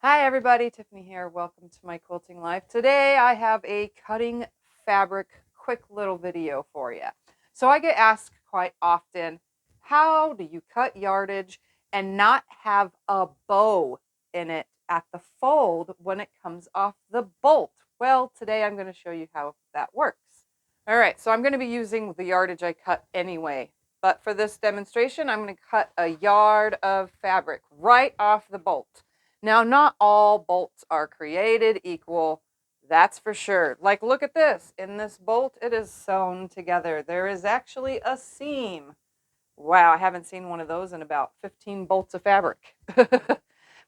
Hi everybody, Tiffany here. Welcome to my quilting life. Today I have a cutting fabric quick little video for you. So I get asked quite often, how do you cut yardage and not have a bow in it at the fold when it comes off the bolt? Well, today I'm going to show you how that works. All right, so I'm going to be using the yardage I cut anyway. But for this demonstration, I'm going to cut a yard of fabric right off the bolt. Now, not all bolts are created equal, that's for sure. Like, look at this. In this bolt, it is sewn together. There is actually a seam. Wow, I haven't seen one of those in about 15 bolts of fabric.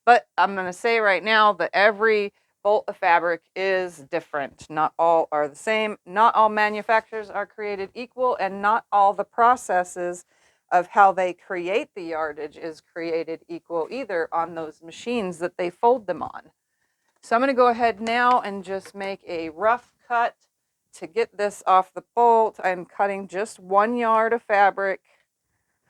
But I'm going to say right now that every bolt of fabric is different. Not all are the same. Not all manufacturers are created equal, and not all the processes of how they create the yardage is created equal either on those machines that they fold them on. So I'm going to go ahead now and just make a rough cut to get this off the bolt. I'm cutting just 1 yard of fabric.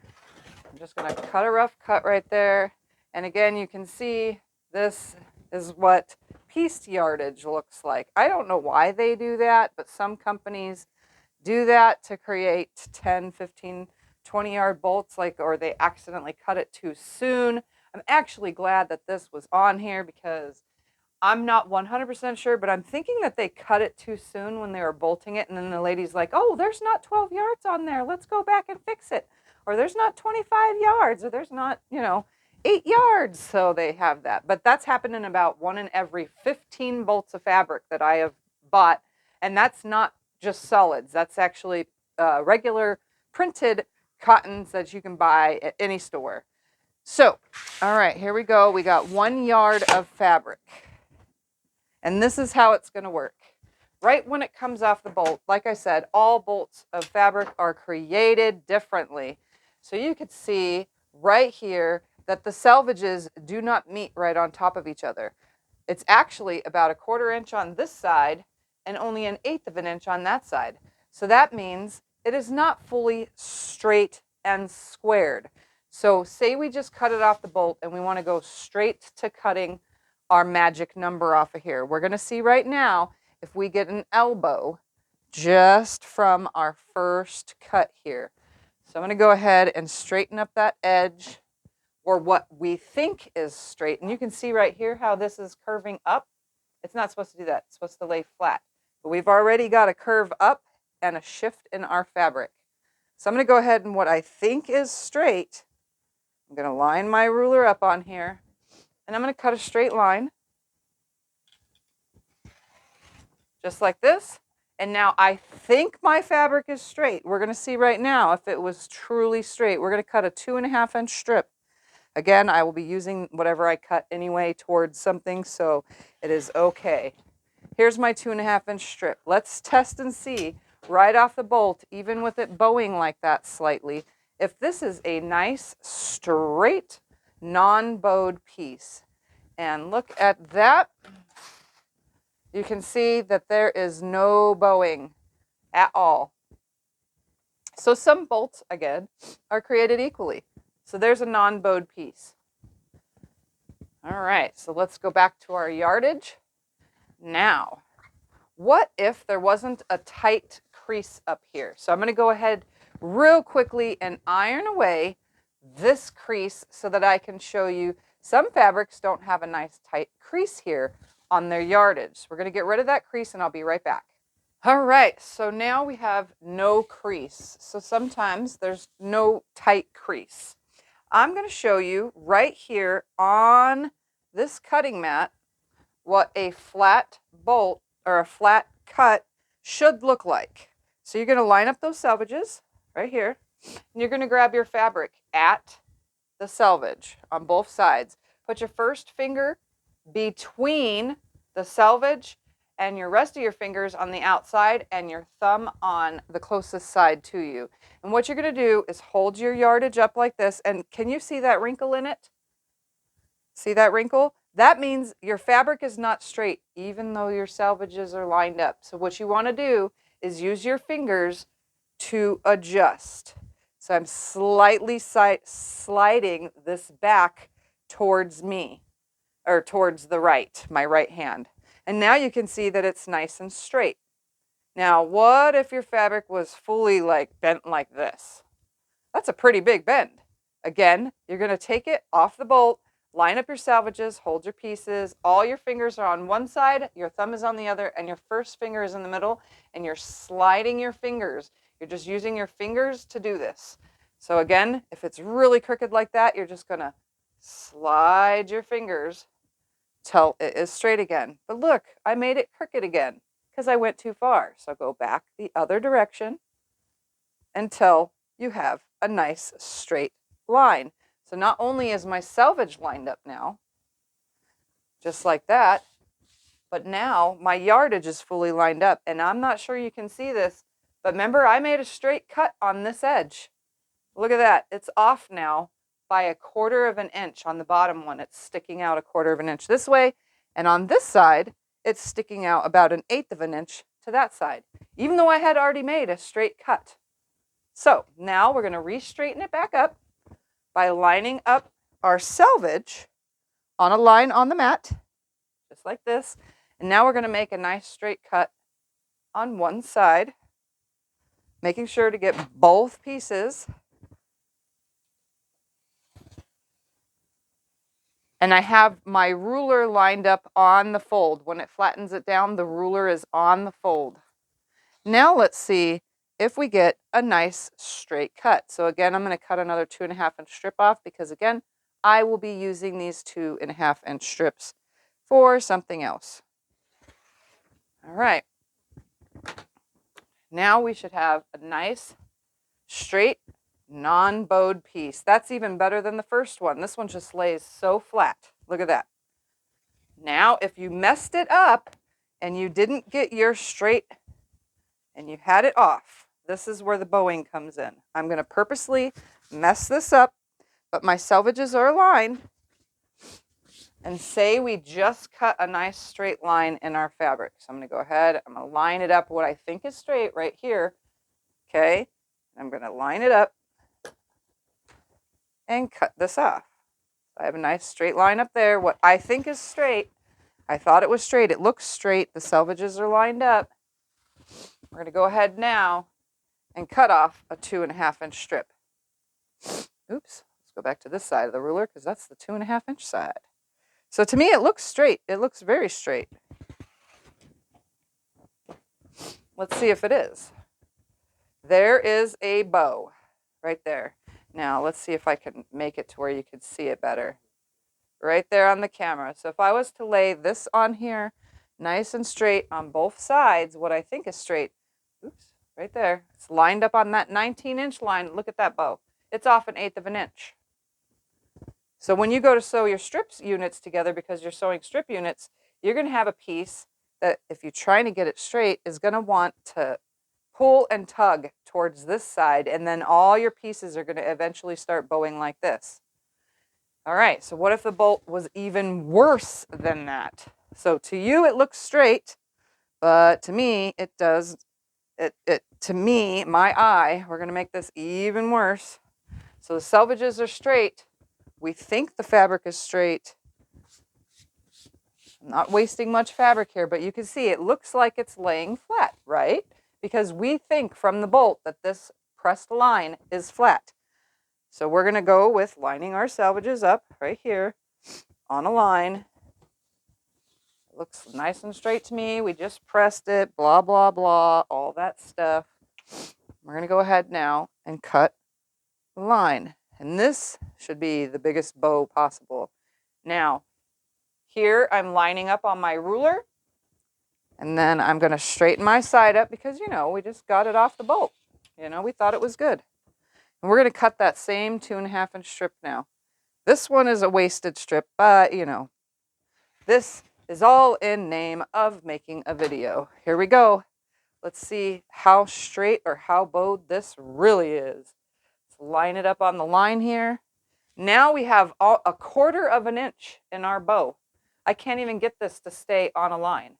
I'm just going to cut a rough cut right there. And again, you can see this is what pieced yardage looks like. I don't know why they do that, but some companies do that to create 10, 15, 20-yard bolts, or they accidentally cut it too soon. I'm actually glad that this was on here because I'm not 100% sure, but I'm thinking that they cut it too soon when they were bolting it, and then the lady's like, oh, there's not 12 yards on there. Let's go back and fix it. Or there's not 25 yards, or there's not, 8 yards. So they have that. But that's happened in about 1 in every 15 bolts of fabric that I have bought, and that's not just solids. That's actually regular printed cottons that you can buy at any store. So, all right, here we go. We got 1 yard of fabric. And this is how it's going to work. Right when it comes off the bolt, like I said, all bolts of fabric are created differently. So you could see right here that the selvages do not meet right on top of each other. It's actually about 1/4 inch on this side and only 1/8 of an inch on that side. So that means it is not fully straight and squared. So say we just cut it off the bolt and we want to go straight to cutting our magic number off of here. We're going to see right now if we get an elbow just from our first cut here. So I'm going to go ahead and straighten up that edge, or what we think is straight. And you can see right here how this is curving up. It's not supposed to do that. It's supposed to lay flat. But we've already got a curve up and a shift in our fabric. So I'm going to go ahead and what I think is straight, I'm going to line my ruler up on here, and I'm going to cut a straight line. Just like this. And now I think my fabric is straight. We're going to see right now if it was truly straight. We're going to cut a 2.5 inch strip. Again, I will be using whatever I cut anyway towards something, so it is okay. Here's my 2.5 inch strip. Let's test and see right off the bolt, even with it bowing like that slightly, if this is a nice, straight, non-bowed piece. And look at that. You can see that there is no bowing at all. So some bolts, again, are created equally. So there's a non-bowed piece. All right, so let's go back to our yardage. Now, what if there wasn't a tight crease up here? So I'm going to go ahead real quickly and iron away this crease so that I can show you some fabrics don't have a nice tight crease here on their yardage. So we're going to get rid of that crease and I'll be right back. All right, so now we have no crease. So sometimes there's no tight crease. I'm going to show you right here on this cutting mat what a flat bolt or a flat cut should look like. So you're going to line up those selvages right here, and you're going to grab your fabric at the selvage on both sides. Put your first finger between the selvage and your rest of your fingers on the outside and your thumb on the closest side to you. And what you're going to do is hold your yardage up like this. And can you see that wrinkle in it? See that wrinkle? That means your fabric is not straight, even though your selvages are lined up. So what you want to do is use your fingers to adjust. So I'm slightly sliding this back towards me. or towards the right, my right hand. And now you can see that it's nice and straight. Now, what if your fabric was fully like bent like this? That's a pretty big bend. Again, you're going to take it off the bolt, line up your salvages, hold your pieces. All your fingers are on one side, your thumb is on the other, and your first finger is in the middle, and you're sliding your fingers. You're just using your fingers to do this. So again, if it's really crooked like that, you're just going to slide your fingers till it is straight again. But look, I made it crooked again because I went too far. So go back the other direction until you have a nice straight line. So not only is my selvage lined up now, just like that, but now my yardage is fully lined up. And I'm not sure you can see this, but remember I made a straight cut on this edge. Look at that. It's off now by 1/4 of an inch on the bottom one. It's sticking out 1/4 of an inch this way. And on this side, it's sticking out about 1/8 of an inch to that side, even though I had already made a straight cut. So now we're going to re-straighten it back up by lining up our selvage on a line on the mat, just like this. And now we're going to make a nice straight cut on one side, making sure to get both pieces. And I have my ruler lined up on the fold. When it flattens it down, the ruler is on the fold. Now let's see if we get a nice straight cut. So again, I'm going to cut another 2.5 inch strip off because again, I will be using these 2.5 inch strips for something else. All right. Now we should have a nice straight non-bowed piece. That's even better than the first one. This one just lays so flat. Look at that. Now, if you messed it up and you didn't get your straight and you had it off, this is where the bowing comes in. I'm going to purposely mess this up, but my selvages are aligned. And say we just cut a nice straight line in our fabric. So I'm going to go ahead, I'm going to line it up what I think is straight right here. Okay, I'm going to line it up and cut this off. I have a nice straight line up there. What I think is straight, I thought it was straight. It looks straight. The selvages are lined up. We're going to go ahead now and cut off a 2.5 inch strip. Oops, let's go back to this side of the ruler because that's the 2.5 inch side. So to me, it looks straight. It looks very straight. Let's see if it is. There is a bow right there. Now, let's see if I can make it to where you can see it better. Right there on the camera. So if I was to lay this on here, nice and straight on both sides, what I think is straight, oops, right there. It's lined up on that 19 inch line. Look at that bow. It's off 1/8 of an inch. So when you go to sew your strips units together, because you're sewing strip units, you're going to have a piece that if you're trying to get it straight is going to want to pull and tug towards this side, and then all your pieces are going to eventually start bowing like this. All right, so what if the bolt was even worse than that? So to you it looks straight, but to me it does, to me, my eye, we're going to make this even worse. So the selvages are straight. We think the fabric is straight. I'm not wasting much fabric here, but you can see it looks like it's laying flat, right? Because we think from the bolt that this pressed line is flat. So we're going to go with lining our selvages up right here on a line. It looks nice and straight to me. We just pressed it, blah, blah, blah, all that stuff. We're going to go ahead now and cut the line. And this should be the biggest bow possible. Now, here I'm lining up on my ruler. And then I'm going to straighten my side up because, you know, we just got it off the bolt. You know, we thought it was good. And we're going to cut that same 2.5 inch strip now. This one is a wasted strip, but, you know, this is all in name of making a video. Here we go. Let's see how straight or how bowed this really is. Let's line it up on the line here. Now we have 1/4 of an inch in our bow. I can't even get this to stay on a line.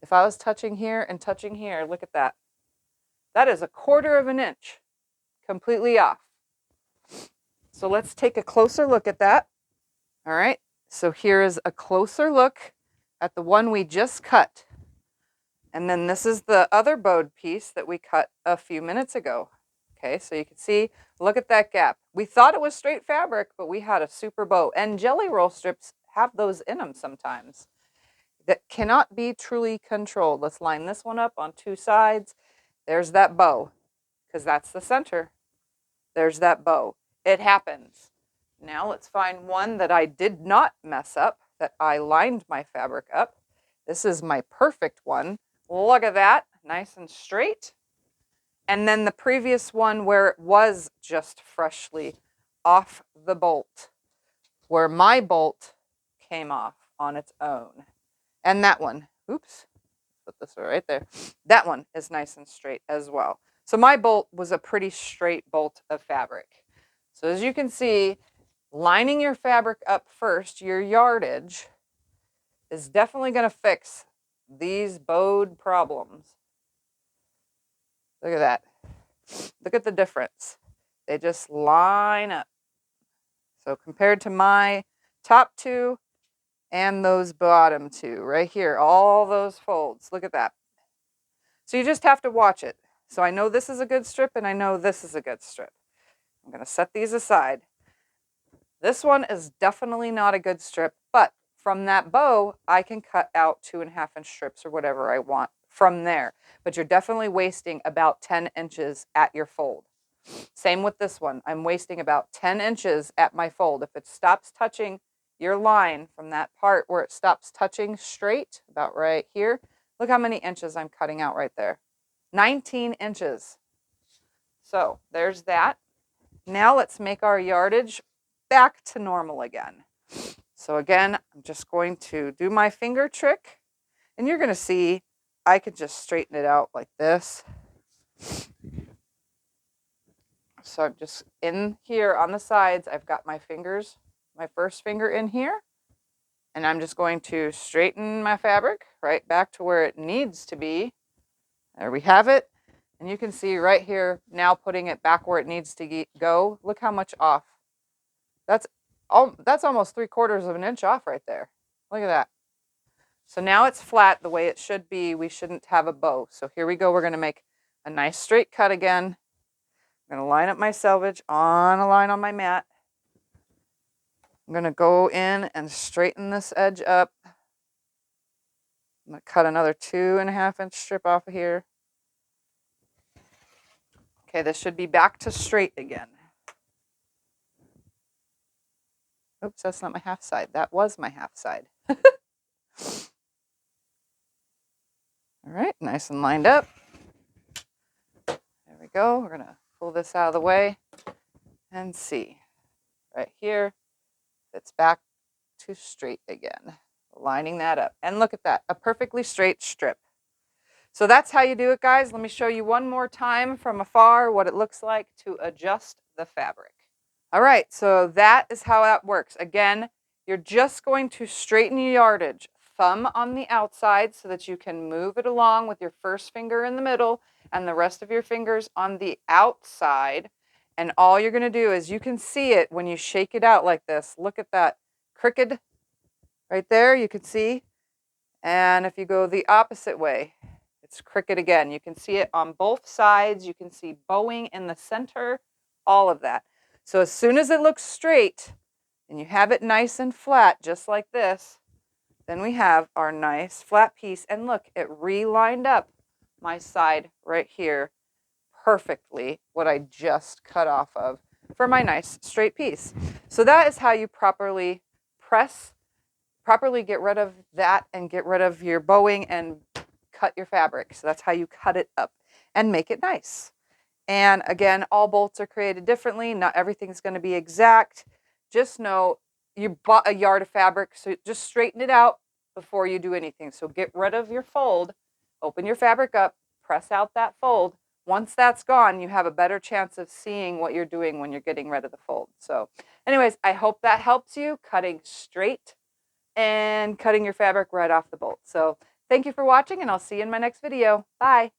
If I was touching here and touching here, look at that. That is 1/4 of an inch completely off. So let's take a closer look at that. All right. So here is a closer look at the one we just cut. And then this is the other bowed piece that we cut a few minutes ago. Okay, so you can see, look at that gap. We thought it was straight fabric, but we had a super bow. And jelly roll strips have those in them sometimes that cannot be truly controlled. Let's line this one up on two sides. There's that bow, because that's the center. There's that bow. It happens. Now let's find one that I did not mess up, that I lined my fabric up. This is my perfect one. Look at that, nice and straight. And then the previous one where it was just freshly off the bolt, where my bolt came off on its own. And that one, oops, put this right there. That one is nice and straight as well. So my bolt was a pretty straight bolt of fabric. So as you can see, lining your fabric up first, your yardage, is definitely going to fix these bowed problems. Look at that. Look at the difference. They just line up. So compared to my top two and those bottom two right here, all those folds, look at that. So you just have to watch it. So I know this is a good strip and I know this is a good strip. I'm going to set these aside. This one is definitely not a good strip, but from that bow, I can cut out 2.5-inch strips or whatever I want from there. But you're definitely wasting about 10 inches at your fold. Same with this one. I'm wasting about 10 inches at my fold. If it stops touching your line from that part where it stops touching straight, about right here, look how many inches I'm cutting out right there. 19 inches. So there's that. Now let's make our yardage back to normal again. So again, I'm just going to do my finger trick, and you're going to see I could just straighten it out like this. So I'm just in here on the sides, I've got my fingers, my first finger in here, and I'm just going to straighten my fabric right back to where it needs to be. There we have it. And you can see right here, now putting it back where it needs to go. Look how much off. That's almost 3/4 of an inch off right there. Look at that. So now it's flat the way it should be. We shouldn't have a bow. So here we go. We're going to make a nice straight cut again. I'm going to line up my selvage on a line on my mat. I'm going to go in and straighten this edge up. I'm going to cut another 2.5-inch strip off of here. Okay, this should be back to straight again. Oops, that's not my half side. That was my half side. All right, nice and lined up. There we go. We're going to pull this out of the way and see. Right here, it's back to straight again. Lining that up. And look at that, a perfectly straight strip. So that's how you do it, guys. Let me show you one more time from afar what it looks like to adjust the fabric. All right, so that is how that works. Again, you're just going to straighten your yardage, thumb on the outside so that you can move it along with your first finger in the middle and the rest of your fingers on the outside. And all you're going to do is, you can see it when you shake it out like this. Look at that crooked right there, you can see. And if you go the opposite way, it's crooked again. You can see it on both sides. You can see bowing in the center, all of that. So as soon as it looks straight and you have it nice and flat, just like this, then we have our nice flat piece. And look, it relined up my side right here perfectly, what I just cut off of for my nice straight piece. So that is how you properly press, properly get rid of that and get rid of your bowing and cut your fabric. So that's how you cut it up and make it nice. And again, all bolts are created differently. Not everything's going to be exact. Just know you bought a yard of fabric, so just straighten it out before you do anything. So get rid of your fold, open your fabric up, press out that fold. Once that's gone, you have a better chance of seeing what you're doing when you're getting rid of the fold. So anyways, I hope that helps you cutting straight and cutting your fabric right off the bolt. So thank you for watching, and I'll see you in my next video. Bye.